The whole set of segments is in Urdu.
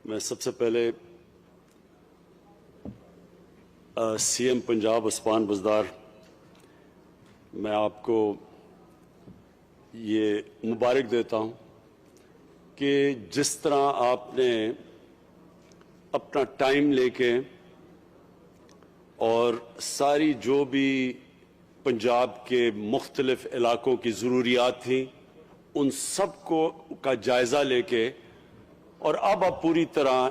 میں سب سے پہلے سی ایم پنجاب عثمان بزدار میں آپ کو یہ مبارک دیتا ہوں کہ جس طرح آپ نے اپنا ٹائم لے کے اور ساری جو بھی پنجاب کے مختلف علاقوں کی ضروریات تھیں ان سب کا جائزہ لے کے اور اب آپ پوری طرح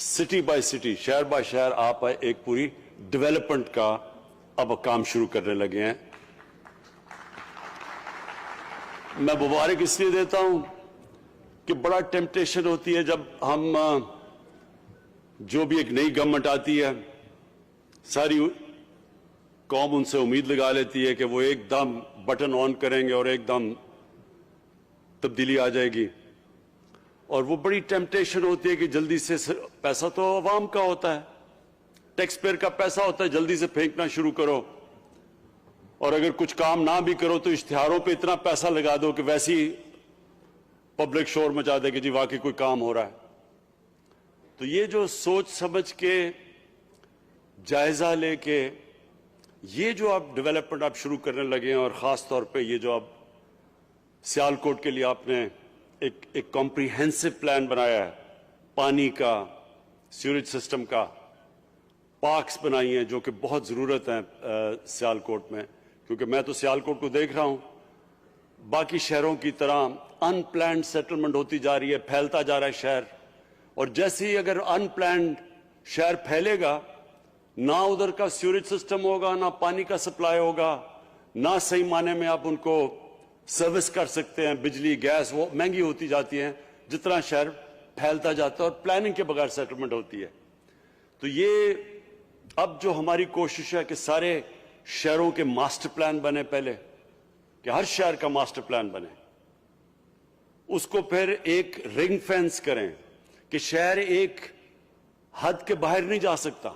سٹی بائی سٹی شہر بائی شہر آپ ایک پوری ڈیولپمنٹ کا اب کام شروع کرنے لگے ہیں. میں مبارک اس لیے دیتا ہوں کہ بڑا ٹیمپٹیشن ہوتی ہے جب ہم جو بھی ایک نئی گورنمنٹ آتی ہے ساری قوم ان سے امید لگا لیتی ہے کہ وہ ایک دم بٹن آن کریں گے اور ایک دم تبدیلی آ جائے گی, اور وہ بڑی ٹیمپٹیشن ہوتی ہے کہ جلدی سے پیسہ تو عوام کا ہوتا ہے, ٹیکس پیئر کا پیسہ ہوتا ہے, جلدی سے پھینکنا شروع کرو, اور اگر کچھ کام نہ بھی کرو تو اشتہاروں پہ اتنا پیسہ لگا دو کہ ویسی پبلک شور مچا دے کہ جی واقعی کوئی کام ہو رہا ہے. تو یہ جو سوچ سمجھ کے جائزہ لے کے یہ جو آپ ڈیولپمنٹ آپ شروع کرنے لگے ہیں, اور خاص طور پہ یہ جو آپ سیالکوٹ کے لیے آپ نے ایک کمپریہنسو پلان بنایا ہے, پانی کا, سیوریج سسٹم کا, پارکس بنائی ہیں جو کہ بہت ضرورت ہے سیالکوٹ میں, کیونکہ میں تو سیالکوٹ کو دیکھ رہا ہوں باقی شہروں کی طرح ان پلانڈ سیٹلمنٹ ہوتی جا رہی ہے, پھیلتا جا رہا ہے شہر, اور جیسے ہی اگر ان پلانڈ شہر پھیلے گا نہ ادھر کا سیوریج سسٹم ہوگا, نہ پانی کا سپلائی ہوگا, نہ صحیح معنی میں آپ ان کو سروس کر سکتے ہیں, بجلی گیس وہ مہنگی ہوتی جاتی ہیں جتنا شہر پھیلتا جاتا ہے اور پلاننگ کے بغیر سیٹلمنٹ ہوتی ہے. تو یہ اب جو ہماری کوشش ہے کہ سارے شہروں کے ماسٹر پلان بنے, پہلے کہ ہر شہر کا ماسٹر پلان بنے, اس کو پھر ایک رنگ فینس کریں کہ شہر ایک حد کے باہر نہیں جا سکتا,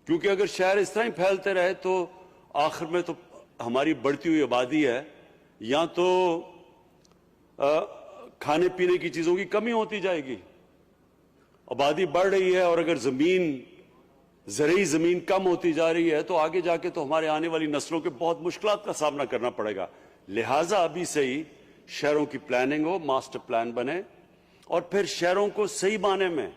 کیونکہ اگر شہر اس طرح ہی پھیلتے رہے تو آخر میں تو ہماری بڑھتی ہوئی آبادی ہے, یا تو کھانے پینے کی چیزوں کی کمی ہوتی جائے گی, آبادی بڑھ رہی ہے, اور اگر زرعی زمین کم ہوتی جا رہی ہے تو آگے جا کے تو ہمارے آنے والی نسلوں کے بہت مشکلات کا سامنا کرنا پڑے گا. لہٰذا ابھی سے ہی شہروں کی پلاننگ ہو, ماسٹر پلان بنے, اور پھر شہروں کو صحیح معنی میں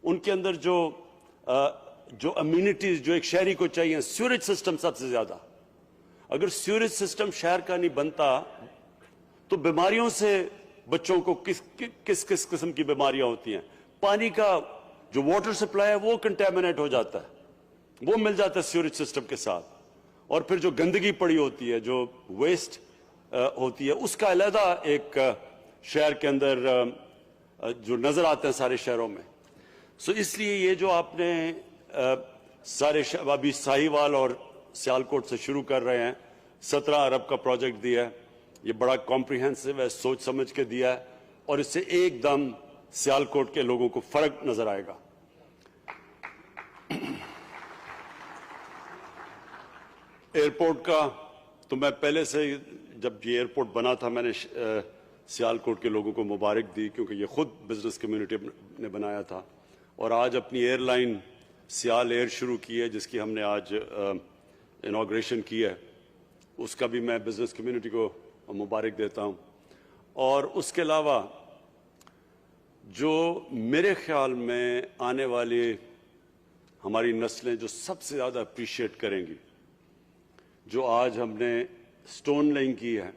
ان کے اندر جو امیونٹیز جو ایک شہری کو چاہیے, سیوریج سسٹم سب سے زیادہ, اگر سیوریج سسٹم شہر کا نہیں بنتا تو بیماریوں سے بچوں کو کس قسم کی بیماریاں ہوتی ہیں. پانی کا جو واٹر سپلائی ہے وہ کنٹامنیٹ ہو جاتا ہے, وہ مل جاتا ہے سیوریج سسٹم کے ساتھ, اور پھر جو گندگی پڑی ہوتی ہے, جو ویسٹ ہوتی ہے, اس کا علیحدہ ایک شہر کے اندر جو نظر آتے ہیں سارے شہروں میں. سو اس لیے یہ جو آپ نے سارے ابھی ساہیوال اور سیالکوٹ سے شروع کر رہے ہیں, 17 ارب کا پروجیکٹ دیا ہے, یہ بڑا کمپریہنسو ہے, سوچ سمجھ کے دیا ہے, اور اس سے ایک دم سیالکوٹ کے لوگوں کو فرق نظر آئے گا. ایئرپورٹ کا تو میں پہلے سے جب یہ ایئرپورٹ بنا تھا میں نے سیالکوٹ کے لوگوں کو مبارک دی, کیونکہ یہ خود بزنس کمیونٹی نے بنایا تھا, اور آج اپنی ایئر لائن سیال ایئر شروع کی ہے جس کی ہم نے آج انوگریشن کی ہے, اس کا بھی میں بزنس کمیونٹی کو مبارک دیتا ہوں. اور اس کے علاوہ جو میرے خیال میں آنے والی ہماری نسلیں جو سب سے زیادہ اپریشیٹ کریں گی, جو آج ہم نے سٹون لینگ کی ہے,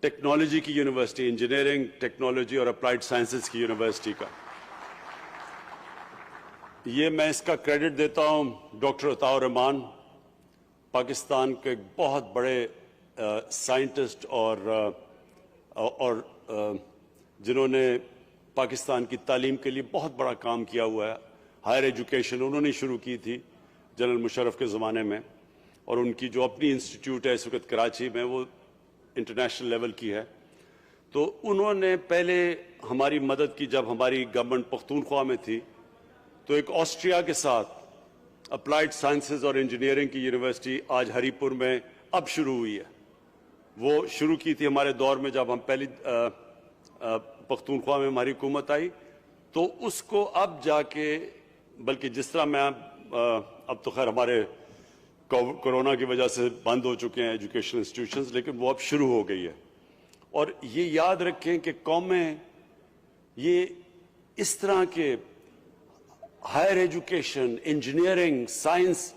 ٹیکنالوجی کی یونیورسٹی, انجینئرنگ ٹیکنالوجی اور اپلائیڈ سائنسز کی یونیورسٹی کا, یہ میں اس کا کریڈٹ دیتا ہوں ڈاکٹر عطاء الرحمان, پاکستان کے بہت بڑے سائنٹسٹ اور جنہوں نے پاکستان کی تعلیم کے لیے بہت بڑا کام کیا ہوا ہے. ہائر ایجوکیشن انہوں نے شروع کی تھی جنرل مشرف کے زمانے میں, اور ان کی جو اپنی انسٹیٹیوٹ ہے اس وقت کراچی میں وہ انٹرنیشنل لیول کی ہے. تو انہوں نے پہلے ہماری مدد کی جب ہماری گورنمنٹ پختونخوا میں تھی, تو ایک آسٹریا کے ساتھ اپلائیڈ سائنسز اور انجینئرنگ کی یونیورسٹی آج ہری پور میں اب شروع ہوئی ہے. وہ شروع کی تھی ہمارے دور میں جب ہم پختونخوا میں ہماری حکومت آئی تو اس کو اب جا کے بلکہ جس طرح میں اب تو خیر ہمارے کورونا کی وجہ سے بند ہو چکے ہیں ایجوکیشن انسٹیٹیوشنز لیکن وہ اب شروع ہو گئی ہے اور یہ یاد رکھیں کہ قومیں یہ اس طرح کے ہائر ایجوکیشن انجینئرنگ سائنس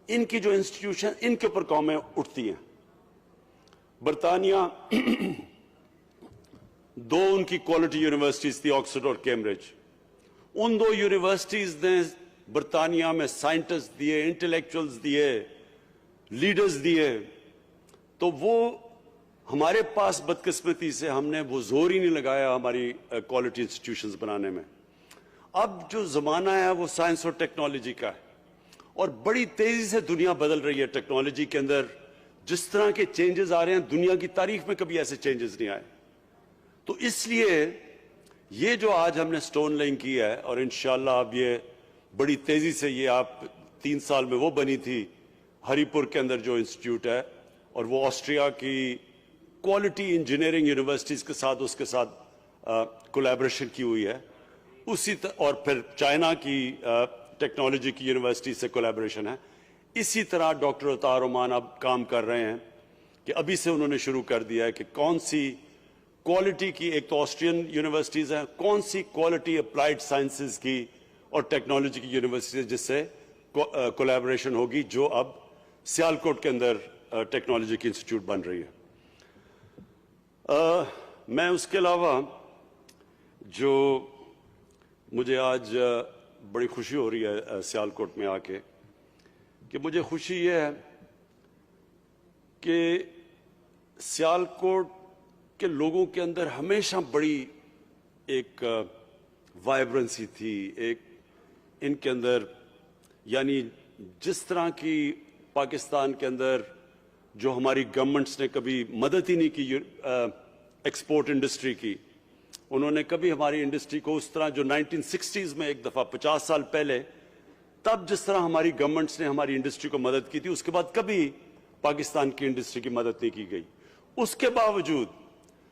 ان کی جو انسٹیٹیوشن ان کے اوپر قومیں اٹھتی ہیں برطانیہ دو ان کی کوالٹی یونیورسٹیز تھی آکسفورڈ اور کیمبرج ان دو یونیورسٹیز نے برطانیہ میں سائنٹسٹ دیے انٹلیکچوئلز دیے لیڈرز دیے تو وہ ہمارے پاس بدقسمتی سے ہم نے وہ زور ہی نہیں لگایا ہماری کوالٹی انسٹیٹیوشنز بنانے میں اب جو زمانہ ہے وہ سائنس اور ٹیکنالوجی کا ہے اور بڑی تیزی سے دنیا بدل رہی ہے ٹیکنالوجی کے اندر جس طرح کے چینجز آ رہے ہیں دنیا کی تاریخ میں کبھی ایسے چینجز نہیں آئے تو اس لیے یہ جو آج ہم نے سٹون لیئنگ کی ہے اور انشاءاللہ اب یہ بڑی تیزی سے یہ آپ 3 سال میں وہ بنی تھی ہری پور کے اندر جو انسٹیٹیوٹ ہے اور وہ آسٹریا کی کوالٹی انجینئرنگ یونیورسٹیز کے ساتھ اس کے ساتھ کولیبریشن کی ہوئی ہے اور پھر چائنا کی ٹیکنالوجی کی یونیورسٹی سے کولیبریشن ہے اسی طرح ڈاکٹر اطہر عمان اب کام کر رہے ہیں کہ ابھی سے انہوں نے شروع کر دیا ہے کہ کون سی کوالٹی کی ایک تو آسٹرین یونیورسٹیز ہیں کون سی کوالٹی اپلائیڈ سائنسز کی اور ٹیکنالوجی کی یونیورسٹیز جس سے کولیبریشن ہوگی جو اب سیالکوٹ کے اندر ٹیکنالوجی کی انسٹیٹیوٹ بن رہی ہے میں اس کے علاوہ جو مجھے آج بڑی خوشی ہو رہی ہے سیالکوٹ میں آ کے کہ مجھے خوشی یہ ہے کہ سیالکوٹ کے لوگوں کے اندر ہمیشہ بڑی ایک وائبرنسی تھی ایک ان کے اندر یعنی جس طرح کی پاکستان کے اندر جو ہماری گورنمنٹس نے کبھی مدد ہی نہیں کی ایکسپورٹ انڈسٹری کی انہوں نے کبھی ہماری انڈسٹری کو اس طرح جو 1960s میں ایک دفعہ 50 سال پہلے تب جس طرح ہماری گورنمنٹس نے ہماری انڈسٹری کو مدد کی تھی اس کے بعد کبھی پاکستان کی انڈسٹری کی مدد نہیں کی گئی اس کے باوجود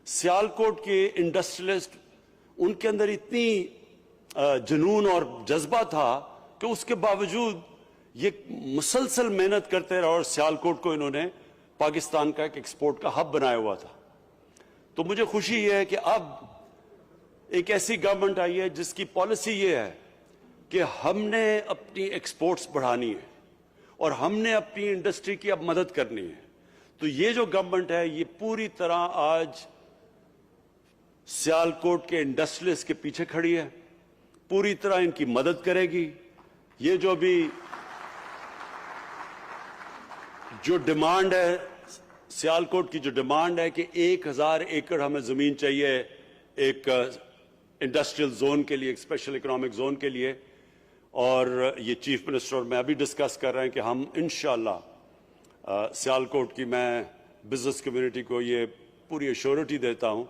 سیالکوٹ کے انڈسٹریلسٹ ان کے اندر اتنی جنون اور جذبہ تھا کہ اس کے باوجود یہ مسلسل محنت کرتے رہے اور سیالکوٹ کو انہوں نے پاکستان کا ایک ایکسپورٹ کا ہب بنایا ہوا تھا تو مجھے خوشی یہ ہے کہ اب ایک ایسی گورنمنٹ آئی ہے جس کی پالیسی یہ ہے کہ ہم نے اپنی ایکسپورٹس بڑھانی ہے اور ہم نے اپنی انڈسٹری کی اب مدد کرنی ہے تو یہ جو گورنمنٹ ہے یہ پوری طرح آج سیالکوٹ کے انڈسٹریلسٹ کے پیچھے کھڑی ہے پوری طرح ان کی مدد کرے گی یہ جو بھی جو ڈیمانڈ ہے سیالکوٹ کی جو ڈیمانڈ ہے کہ 1000 ایکڑ ہمیں زمین چاہیے ایک انڈسٹریل زون کے لیے ایک اسپیشل اکنامک زون کے لیے اور یہ چیف منسٹر اور میں ابھی ڈسکس کر رہے ہیں کہ ہم انشاءاللہ سیالکوٹ کی میں بزنس کمیونٹی کو یہ پوری ایشورٹی دیتا ہوں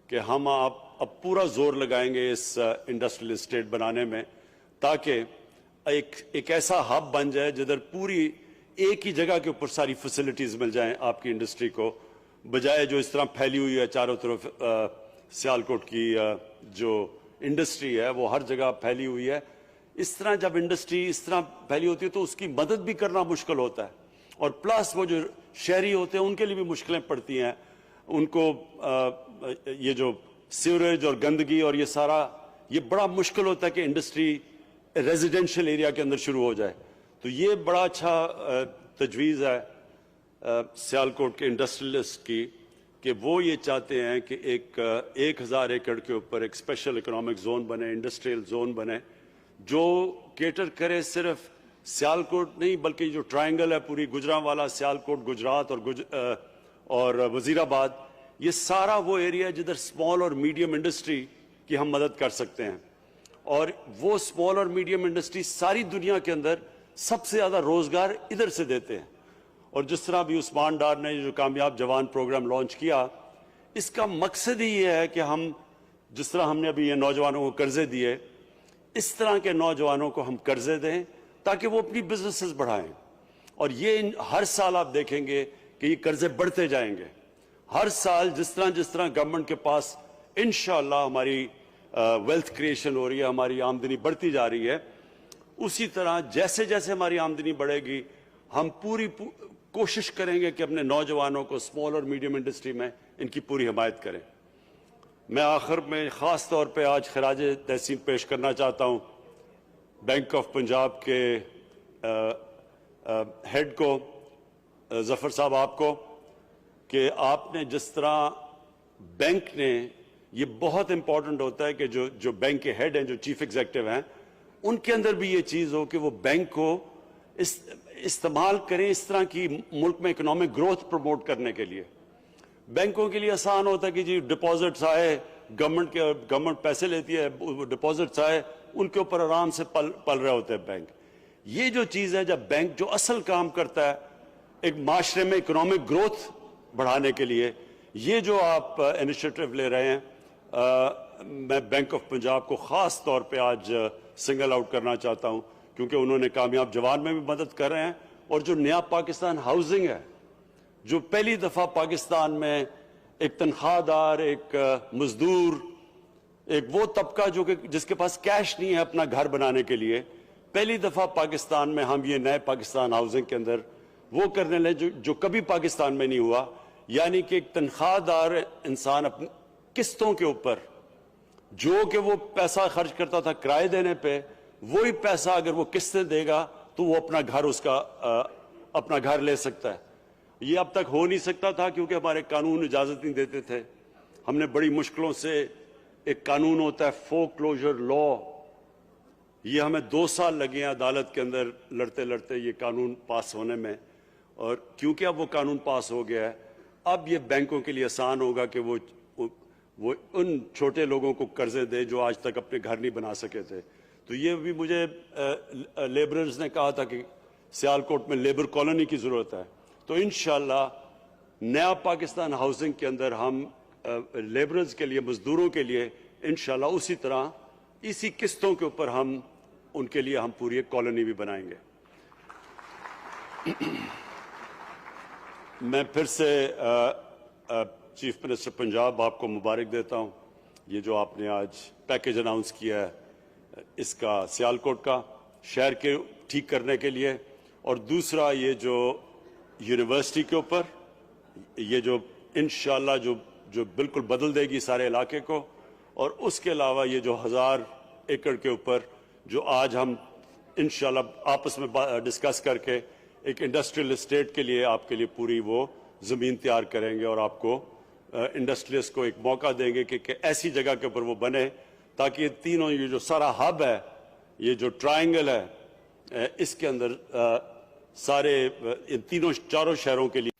کہ ہم اب پورا زور لگائیں گے اس انڈسٹریل اسٹیٹ بنانے میں تاکہ ایک ایسا ہب بن جائے جدھر پوری ایک ہی جگہ کے اوپر ساری فیسلٹیز مل جائیں آپ کی انڈسٹری کو بجائے جو اس طرح پھیلی ہوئی ہے چاروں طرف سیالکوٹ کی جو انڈسٹری ہے وہ ہر جگہ پھیلی ہوئی ہے اس طرح جب انڈسٹری اس طرح پھیلی ہوتی ہے تو اس کی مدد بھی کرنا مشکل ہوتا ہے اور پلس وہ جو شہری ہوتے ہیں ان کے لیے بھی مشکلیں پڑتی ہیں ان کو یہ جو سیوریج اور گندگی اور یہ سارا یہ بڑا مشکل ہوتا ہے کہ انڈسٹری ریزیڈینشل ایریا کے اندر شروع ہو جائے تو یہ بڑا اچھا تجویز ہے سیالکوٹ کے انڈسٹریلسٹ کی کہ وہ یہ چاہتے ہیں کہ 1000 ایکڑ کے اوپر ایک اسپیشل اکنامک زون بنے انڈسٹریل زون بنے جو کیٹر کرے صرف سیالکوٹ نہیں بلکہ جو ٹرائنگل ہے پوری گجرانوالہ سیالکوٹ گجرات اور وزیر آباد یہ سارا وہ ایریا ہے جدھر اسمال اور میڈیم انڈسٹری کی ہم مدد کر سکتے ہیں اور وہ اسمال اور میڈیم انڈسٹری ساری دنیا کے اندر سب سے زیادہ روزگار ادھر سے دیتے ہیں اور جس طرح بھی عثمان ڈار نے جو کامیاب جوان پروگرام لانچ کیا اس کا مقصد ہی یہ ہے کہ ہم جس طرح ہم نے ابھی یہ نوجوانوں کو قرضے دیے اس طرح کے نوجوانوں کو ہم قرضے دیں تاکہ وہ اپنی بزنسز بڑھائیں اور یہ ہر سال آپ دیکھیں گے کہ یہ قرضے بڑھتے جائیں گے ہر سال جس طرح گورنمنٹ کے پاس انشاءاللہ ہماری ویلتھ کریشن ہو رہی ہے, ہماری آمدنی بڑھتی جا رہی ہے. اسی طرح جیسے جیسے ہماری آمدنی بڑھے گی ہم پوری کوشش کریں گے کہ اپنے نوجوانوں کو اسمال اور میڈیم انڈسٹری میں ان کی پوری حمایت کریں. میں آخر میں خاص طور پہ آج خراج تحسین پیش کرنا چاہتا ہوں بینک آف پنجاب کے ہیڈ کو, ظفر صاحب آپ کو, کہ آپ نے جس طرح بینک نے, یہ بہت امپورٹنٹ ہوتا ہے کہ جو بینک کے ہیڈ ہیں, جو چیف ایگزیکٹو ہیں, ان کے اندر بھی یہ چیز ہو کہ وہ بینک کو استعمال کریں اس طرح کی ملک میں اکنامک گروتھ پروموٹ کرنے کے لیے. بینکوں کے لیے آسان ہوتا ہے کہ جی ڈپازٹس آئے, گورنمنٹ پیسے لیتی ہے, ڈپازٹس آئے, ان کے اوپر آرام سے پل رہے ہوتے ہیں بینک. یہ جو چیز ہے, جب بینک جو اصل کام کرتا ہے ایک معاشرے میں اکنامک گروتھ بڑھانے کے لیے, یہ جو آپ انیشیٹو لے رہے ہیں, میں بینک آف پنجاب کو خاص طور پہ آج سنگل آؤٹ کرنا چاہتا ہوں, کیونکہ انہوں نے کامیاب جوان میں بھی مدد کر رہے ہیں. اور جو نیا پاکستان ہاؤسنگ ہے, جو پہلی دفعہ پاکستان میں ایک تنخواہ دار, ایک مزدور, ایک وہ طبقہ جس کے پاس کیش نہیں ہے اپنا گھر بنانے کے لیے, پہلی دفعہ پاکستان میں ہم یہ نئے پاکستان ہاؤسنگ کے اندر وہ کرنے لیں جو کبھی پاکستان میں نہیں ہوا. یعنی کہ ایک تنخواہ دار انسان اپنی قسطوں کے اوپر, جو کہ وہ پیسہ خرچ کرتا تھا کرائے دینے پہ, وہی پیسہ اگر وہ قسطیں دے گا تو وہ اپنا گھر لے سکتا ہے. یہ اب تک ہو نہیں سکتا تھا کیونکہ ہمارے قانون اجازت نہیں دیتے تھے. ہم نے بڑی مشکلوں سے, ایک قانون ہوتا ہے فور کلوجر لا, یہ ہمیں 2 سال لگے ہیں عدالت کے اندر لڑتے لڑتے یہ قانون پاس ہونے میں. اور کیونکہ اب وہ قانون پاس ہو گیا ہے, اب یہ بینکوں کے لیے آسان ہوگا کہ وہ ان چھوٹے لوگوں کو قرضے دے جو آج تک اپنے گھر نہیں بنا سکے تھے. تو یہ بھی مجھے لیبررز نے کہا تھا کہ سیالکوٹ میں لیبر کالونی کی ضرورت ہے. تو انشاءاللہ نیا پاکستان ہاؤسنگ کے اندر ہم لیبررز کے لیے, مزدوروں کے لیے انشاءاللہ اسی طرح اسی قسطوں کے اوپر ہم ان کے لیے پوری ایک کالونی بھی بنائیں گے. میں پھر سے چیف منسٹر پنجاب آپ کو مبارک دیتا ہوں. یہ جو آپ نے آج پیکیج اناؤنس کیا ہے اس کا سیالکوٹ کا شہر کے ٹھیک کرنے کے لیے, اور دوسرا یہ جو یونیورسٹی کے اوپر, یہ جو انشاءاللہ جو بالکل بدل دے گی سارے علاقے کو, اور اس کے علاوہ یہ جو 1000 ایکڑ کے اوپر جو آج ہم انشاءاللہ آپس میں ڈسکس کر کے ایک انڈسٹریل اسٹیٹ کے لیے آپ کے لیے پوری وہ زمین تیار کریں گے, اور آپ کو انڈسٹریلسٹ کو ایک موقع دیں گے کہ ایسی جگہ کے اوپر وہ بنے تاکہ یہ تینوں, یہ جو سارا ہب ہے, یہ جو ٹرائنگل ہے, اس کے اندر سارے ان تینوں چاروں شہروں کے لیے